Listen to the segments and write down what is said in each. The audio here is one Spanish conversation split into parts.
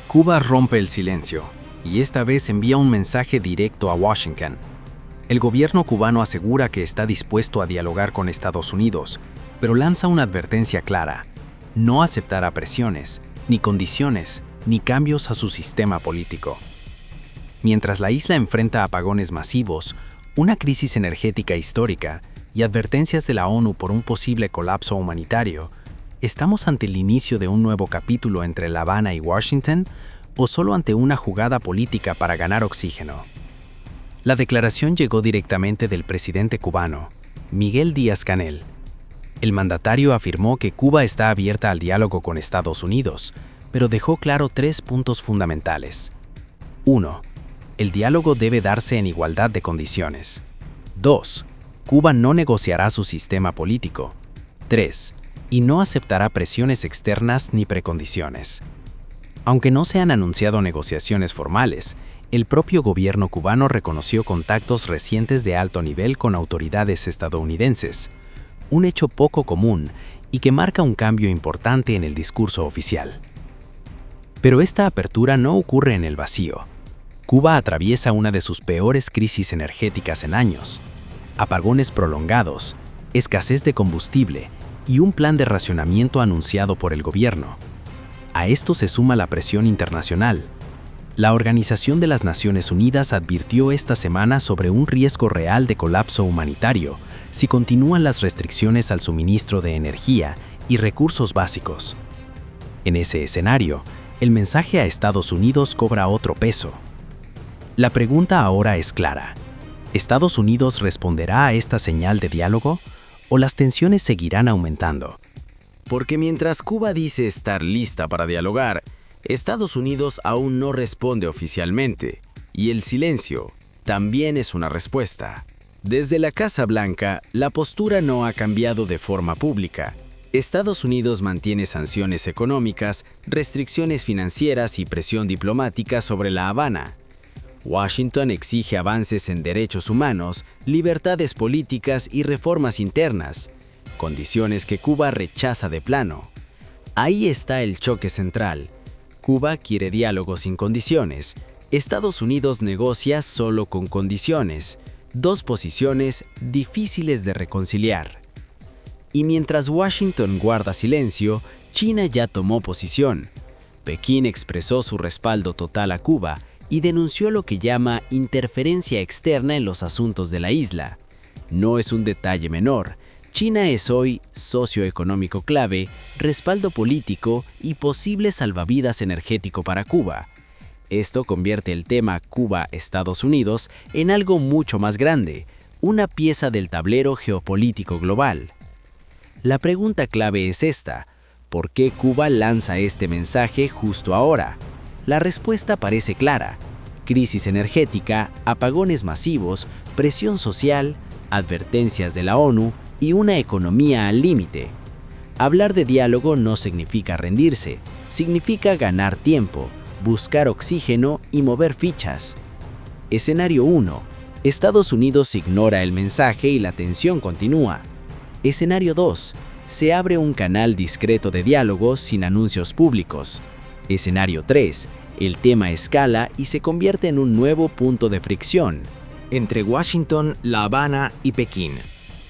Cuba rompe el silencio, y esta vez envía un mensaje directo a Washington. El gobierno cubano asegura que está dispuesto a dialogar con Estados Unidos, pero lanza una advertencia clara: no aceptará presiones, ni condiciones, ni cambios a su sistema político. Mientras la isla enfrenta apagones masivos, una crisis energética histórica y advertencias de la ONU por un posible colapso humanitario, ¿estamos ante el inicio de un nuevo capítulo entre La Habana y Washington o solo ante una jugada política para ganar oxígeno? La declaración llegó directamente del presidente cubano, Miguel Díaz-Canel. El mandatario afirmó que Cuba está abierta al diálogo con Estados Unidos, pero dejó claro 3 puntos fundamentales. 1. El diálogo debe darse en igualdad de condiciones. 2. Cuba no negociará su sistema político. 3. Y no aceptará presiones externas ni precondiciones. Aunque no se han anunciado negociaciones formales, el propio gobierno cubano reconoció contactos recientes de alto nivel con autoridades estadounidenses, un hecho poco común y que marca un cambio importante en el discurso oficial. Pero esta apertura no ocurre en el vacío. Cuba atraviesa una de sus peores crisis energéticas en años: apagones prolongados, escasez de combustible y un plan de racionamiento anunciado por el gobierno. A esto se suma la presión internacional. La Organización de las Naciones Unidas advirtió esta semana sobre un riesgo real de colapso humanitario si continúan las restricciones al suministro de energía y recursos básicos. En ese escenario, el mensaje a Estados Unidos cobra otro peso. La pregunta ahora es clara: ¿Estados Unidos responderá a esta señal de diálogo o las tensiones seguirán aumentando? Porque mientras Cuba dice estar lista para dialogar, Estados Unidos aún no responde oficialmente, y el silencio también es una respuesta. Desde la Casa Blanca, la postura no ha cambiado de forma pública. Estados Unidos mantiene sanciones económicas, restricciones financieras y presión diplomática sobre La Habana. Washington exige avances en derechos humanos, libertades políticas y reformas internas, condiciones que Cuba rechaza de plano. Ahí está el choque central. Cuba quiere diálogo sin condiciones. Estados Unidos negocia solo con condiciones. 2 posiciones difíciles de reconciliar. Y mientras Washington guarda silencio, China ya tomó posición. Pekín expresó su respaldo total a Cuba y denunció lo que llama interferencia externa en los asuntos de la isla. No es un detalle menor. China es hoy socio económico clave, respaldo político y posible salvavidas energético para Cuba. Esto convierte el tema Cuba-Estados Unidos en algo mucho más grande, una pieza del tablero geopolítico global. La pregunta clave es esta: ¿por qué Cuba lanza este mensaje justo ahora? La respuesta parece clara: crisis energética, apagones masivos, presión social, advertencias de la ONU y una economía al límite. Hablar de diálogo no significa rendirse, significa ganar tiempo, buscar oxígeno y mover fichas. Escenario 1. Estados Unidos ignora el mensaje y la tensión continúa. Escenario 2. Se abre un canal discreto de diálogo sin anuncios públicos. Escenario 3. El tema escala y se convierte en un nuevo punto de fricción entre Washington, La Habana y Pekín.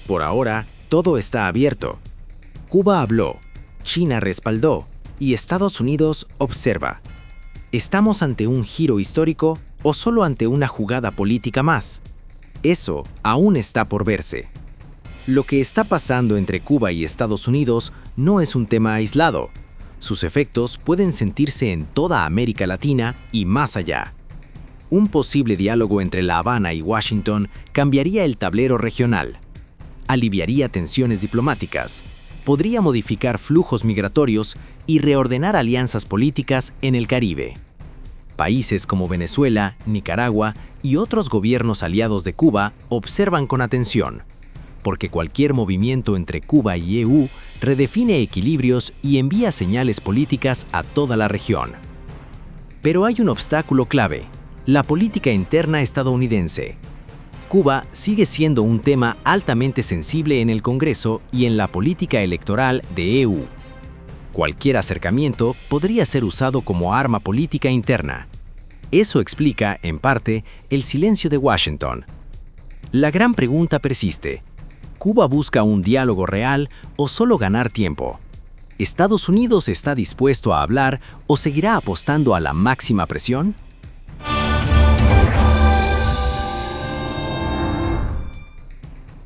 Por ahora, todo está abierto. Cuba habló, China respaldó y Estados Unidos observa. ¿Estamos ante un giro histórico o solo ante una jugada política más? Eso aún está por verse. Lo que está pasando entre Cuba y Estados Unidos no es un tema aislado. Sus efectos pueden sentirse en toda América Latina y más allá. Un posible diálogo entre La Habana y Washington cambiaría el tablero regional, aliviaría tensiones diplomáticas, podría modificar flujos migratorios y reordenar alianzas políticas en el Caribe. Países como Venezuela, Nicaragua y otros gobiernos aliados de Cuba observan con atención, porque cualquier movimiento entre Cuba y EU redefine equilibrios y envía señales políticas a toda la región. Pero hay un obstáculo clave: la política interna estadounidense. Cuba sigue siendo un tema altamente sensible en el Congreso y en la política electoral de EU. cualquier acercamiento podría ser usado como arma política interna. Eso explica, en parte, el silencio de Washington. La gran pregunta persiste: ¿Cuba busca un diálogo real o solo ganar tiempo? ¿Estados Unidos está dispuesto a hablar o seguirá apostando a la máxima presión?